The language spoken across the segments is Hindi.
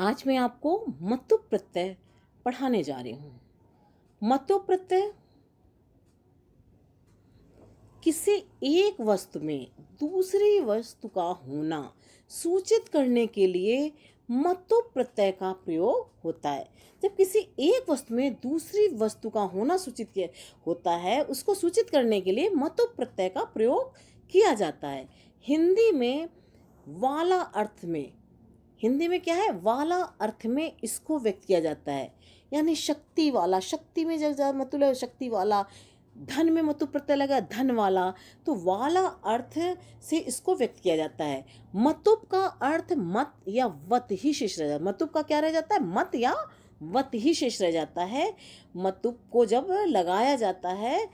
आज मैं आपको मतु प्रत्यय पढ़ाने जा रही हूँ। मतु प्रत्यय किसी एक वस्तु में दूसरी वस्तु का होना सूचित करने के लिए मतु प्रत्यय का प्रयोग होता है। जब किसी एक वस्तु में दूसरी वस्तु का होना होता है, उसको सूचित करने के लिए मतु प्रत्यय का प्रयोग किया जाता है। हिंदी में वाला अर्थ में हिंदी में क्या है, वाला अर्थ में इसको व्यक्त किया जाता है। यानी शक्ति वाला, शक्ति में जब मतलब शक्ति वाला, धन में मतु प्रत्यय लगा धन वाला, तो वाला अर्थ से इसको व्यक्त किया जाता है। मतुप का अर्थ मत या वत ही शेष रह जाता है। मतुप का क्या रह जाता है, मत या वत ही शेष रह जाता है। मतुप को जब लगाया जाता है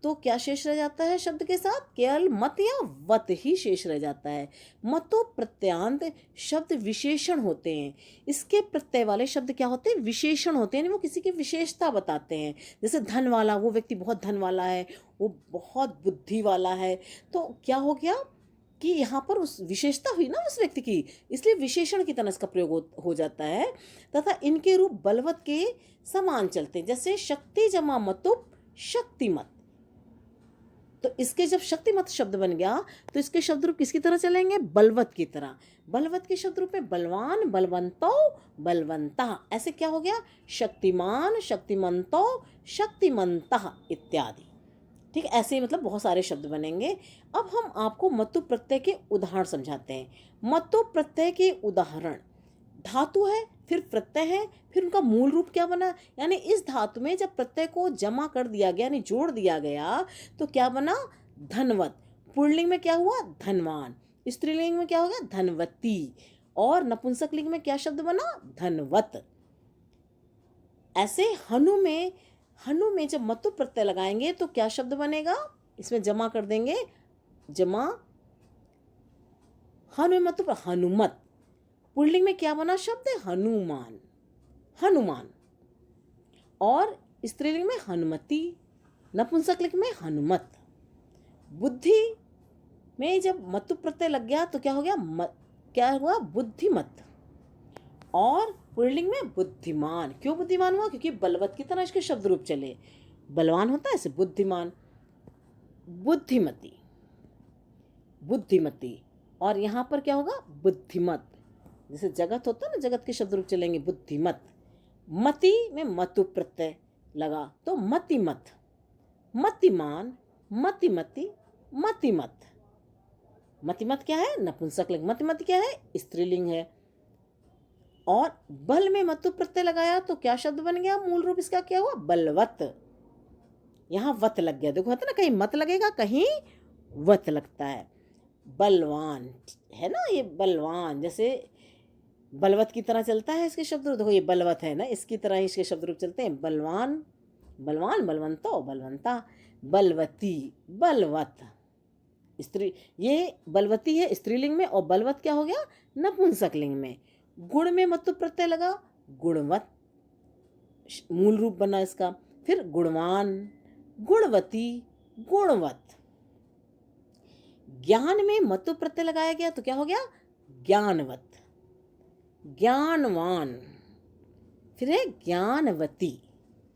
तो क्या शेष रह जाता है, शब्द के साथ केवल मत या वत ही शेष रह जाता है। मतु प्रत्यांत शब्द विशेषण होते हैं। इसके प्रत्यय वाले शब्द क्या होते हैं, विशेषण होते हैं। वो किसी की विशेषता बताते हैं। जैसे धन वाला, वो व्यक्ति बहुत धन वाला है, वो बहुत बुद्धि वाला है। तो क्या हो गया कि यहाँ पर उस विशेषता हुई ना उस व्यक्ति की, इसलिए विशेषण की तरह इसका प्रयोग हो जाता है। तथा इनके रूप बलवत के समान चलते हैं। जैसे शक्ति जमा मतुप शक्तिमत, तो इसके जब शक्तिमत शब्द बन गया तो इसके शब्द रूप किसकी तरह चलेंगे, बलवत की तरह। बलवत के शब्द रूप में बलवान, बलवंतो, बलवंता। ऐसे क्या हो गया, शक्तिमान, शक्तिमंतो, शक्तिमंता इत्यादि। ठीक, ऐसे मतलब बहुत सारे शब्द बनेंगे। अब हम आपको मतु प्रत्यय के उदाहरण समझाते हैं। मतु प्रत्यय के उदाहरण, धातु है, फिर प्रत्यय है, फिर उनका मूल रूप क्या बना। यानी इस धातु में जब प्रत्यय को जमा कर दिया गया, यानी जोड़ दिया गया, तो क्या बना, धनवत। पुल्लिंग में क्या हुआ, धनवान। स्त्रीलिंग में क्या हो गया, धनवती। और नपुंसक लिंग में क्या शब्द बना, धनवत। ऐसे हनु में जब मतु प्रत्यय लगाएंगे तो क्या शब्द बनेगा, इसमें जमा कर देंगे, जमा हनु मतु हनुमत। पुल्लिंग में क्या बना शब्द है, हनुमान, हनुमान। और स्त्रीलिंग में हनुमति, नपुंसकलिंग में हनुमत। बुद्धि में जब मतु प्रत्यय लग गया तो क्या हो गया, क्या हुआ, बुद्धिमत। और पुल्लिंग में बुद्धिमान। क्यों बुद्धिमान हुआ, क्योंकि बलवत की तरह इसके शब्द रूप चले। बलवान होता है ऐसे बुद्धिमान, बुद्धिमती, बुद्धिमती। और यहाँ पर क्या होगा, बुद्धिमत। जैसे जगत होता है ना, जगत के शब्द रूप चलेंगे, बुद्धिमत। मति में मतु प्रत्यय लगा तो मतिमत, मतिमान, मतिमति, मतिमत। मतिमत क्या है, नपुंसक लिंग। मतिमत क्या है, स्त्रीलिंग है। और बल में मतु प्रत्यय लगाया तो क्या शब्द बन गया, मूल रूप इसका क्या हुआ, बलवत। यहाँ वत लग गया, देखो होता ना, कहीं मत लगेगा, कहीं वत लगता है। बलवान है ना, ये बलवान जैसे बलवत की तरह चलता है इसके शब्द रूप। देखो ये बलवत है ना, इसकी तरह ही इसके शब्द रूप चलते हैं। बलवान, बलवान, बलवंतो, बलवंता। बलवती, बलवत। स्त्री, ये बलवती है स्त्रीलिंग में, और बलवत क्या हो गया, नपुंसक लिंग में। गुण में मतु प्रत्यय लगा, गुणवत मूल रूप बना इसका। फिर गुणवान, गुणवती, गुणवत। ज्ञान में मतु प्रत्यय लगाया गया तो क्या हो गया, ज्ञानवत, ज्ञानवान। फिर है ज्ञानवती।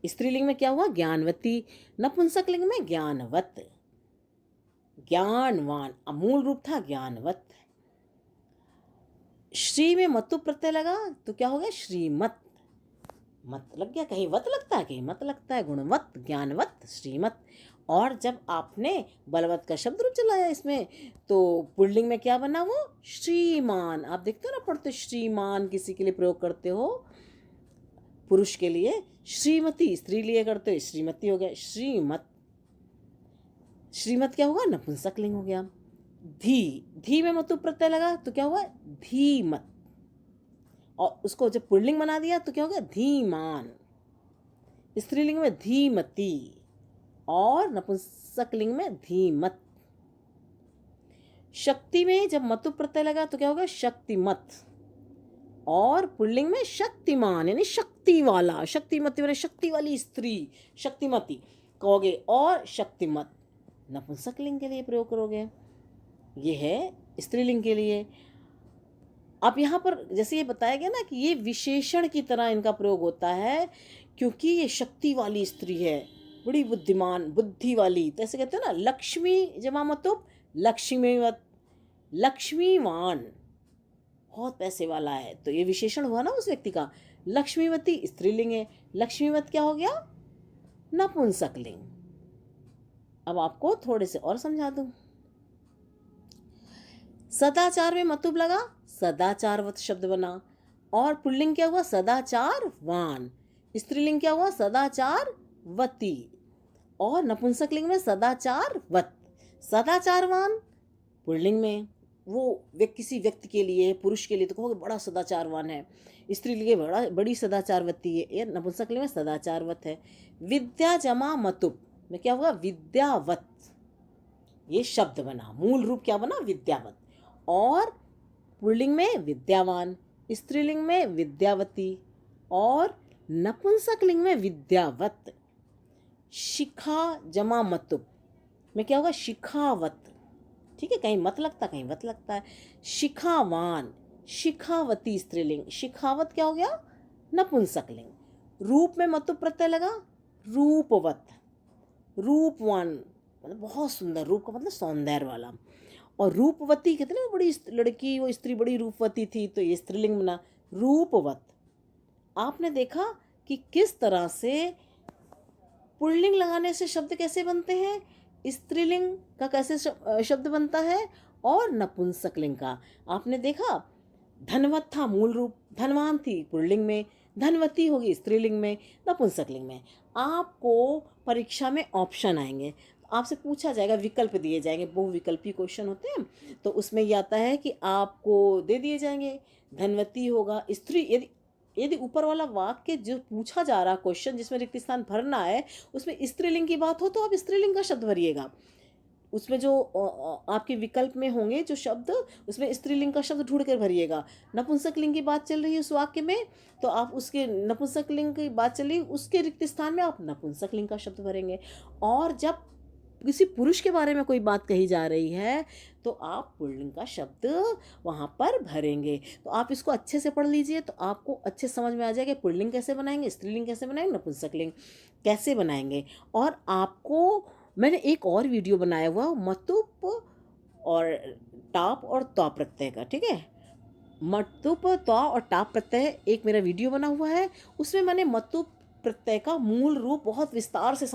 स्त्रीलिंग में क्या हुआ, ज्ञानवती। नपुंसक लिंग में ज्ञानवत, ज्ञानवान। मूल रूप था ज्ञानवत। श्री में मतु प्रत्यय लगा तो क्या हो गया, श्रीमत। मत लग गया, कहीं वत लगता है, कहीं मत लगता है। गुणवत, ज्ञानवत, श्रीमत। और जब आपने बलवत का शब्द रूप चलाया इसमें तो पुल्लिंग में क्या बना, वो श्रीमान। आप देखते हो ना, पढ़ते श्रीमान किसी के लिए प्रयोग करते हो, पुरुष के लिए। श्रीमती स्त्री लिए करते हो, श्रीमती हो गया, श्रीमत। श्रीमत क्या होगा, नपुंसक लिंग हो गया। धी में मतु प्रत्यय लगा तो क्या हुआ, धीमत। और उसको जब पुल्लिंग बना दिया तो क्या हो गया, धीमान। स्त्रीलिंग में धीमती और नपुंसक लिंग में धीमत। शक्ति में जब मतु प्रत्यय लगा तो क्या होगा, शक्तिमत। और पुल्लिंग में शक्तिमान, यानी शक्ति वाला, शक्तिमती वाली, शक्ति वाली स्त्री, शक्तिमती कहोगे। और शक्तिमत नपुंसक लिंग के लिए प्रयोग करोगे। ये है स्त्रीलिंग के लिए। अब यहाँ पर जैसे ये बताया गया ना कि ये विशेषण की तरह इनका प्रयोग होता है, क्योंकि ये शक्ति वाली स्त्री है, बड़ी बुद्धिमान, बुद्धि वाली। तो ऐसे कहते हैं ना, लक्ष्मी जमा मतुब लक्ष्मीवत, लक्ष्मीवान, बहुत पैसे वाला है। तो ये विशेषण हुआ ना उस व्यक्ति का। लक्ष्मीवती स्त्रीलिंग है, लक्ष्मीवत क्या हो गया, नपुंसकलिंग। अब आपको थोड़े से और समझा दूं। सदाचार में मतुब लगा, सदाचारवत शब्द बना। और पुल्लिंग क्या हुआ, सदाचारवान। स्त्रीलिंग क्या हुआ, सदाचारवती। और नपुंसकलिंग में सदाचारवत। सदाचारवान पुल्लिंग में वो किसी व्यक्ति के लिए, पुरुष के लिए तो कहोगे बड़ा सदाचारवान है, स्त्री लिए बड़ी सदाचारवती है, ये नपुंसकलिंग में सदाचारवत है। विद्या जमा मतुब में क्या हुआ, विद्यावत, ये शब्द बना, मूल रूप क्या बना, विद्यावत। और पुल्लिंग में विद्यावान, स्त्रीलिंग में विद्यावती, और नपुंसकलिंग में विद्यावत। शिखा जमा मतुब में क्या होगा, शिखावत। ठीक है, कहीं मत लगता कहीं वत लगता है। शिखावान, शिखावती स्त्रीलिंग, शिखावत क्या हो गया, नपुंसकलिंग। रूप में मतुब प्रत्यय लगा, रूपवत, रूपवान मतलब बहुत सुंदर, रूप का मतलब सौंदर्य वाला। और रूपवती कहते ना, बड़ी लड़की, वो स्त्री बड़ी रूपवती थी, तो ये स्त्रीलिंग बना, रूपवत। आपने देखा कि किस तरह से पुल्लिंग लगाने से शब्द कैसे बनते हैं, स्त्रीलिंग का कैसे शब्द बनता है, और नपुंसकलिंग का। आपने देखा, धनवत था मूल रूप, धनवान थी पुल्लिंग में, धनवती होगी स्त्रीलिंग में, नपुंसकलिंग में। आपको परीक्षा में ऑप्शन आएंगे, आपसे पूछा जाएगा, विकल्प दिए जाएंगे, बहुविकल्पी क्वेश्चन होते हैं, तो उसमें ये आता है कि आपको दे दिए जाएंगे धनवती होगा, स्त्री। यदि यदि ऊपर वाला वाक्य जो पूछा जा रहा क्वेश्चन, जिसमें रिक्त स्थान भरना है, उसमें स्त्रीलिंग की बात हो तो आप स्त्रीलिंग का शब्द भरिएगा। उसमें जो आपके विकल्प में होंगे जो शब्द, उसमें स्त्रीलिंग का शब्द ढूंढ कर भरिएगा। नपुंसकलिंग की बात चल रही है उस वाक्य में, तो आप उसके, नपुंसकलिंग की बात चल रही है, उसके रिक्त स्थान में आप नपुंसकलिंग का शब्द भरेंगे। और जब किसी पुरुष के बारे में कोई बात कही जा रही है, तो आप पुल्लिंग का शब्द वहाँ पर भरेंगे। तो आप इसको अच्छे से पढ़ लीजिए, तो आपको अच्छे समझ में आ जाएगा पुल्लिंग कैसे बनाएंगे, स्त्रीलिंग कैसे बनाएंगे, नपुंसकलिंग कैसे बनाएंगे। और आपको मैंने एक और वीडियो बनाया हुआ मतुप और टाप और त्वा प्रत्यय का, ठीक है, मतुप त्वा और टाप प्रत्यय एक मेरा वीडियो बना हुआ है, उसमें मैंने मतुप प्रत्यय का मूल रूप बहुत विस्तार से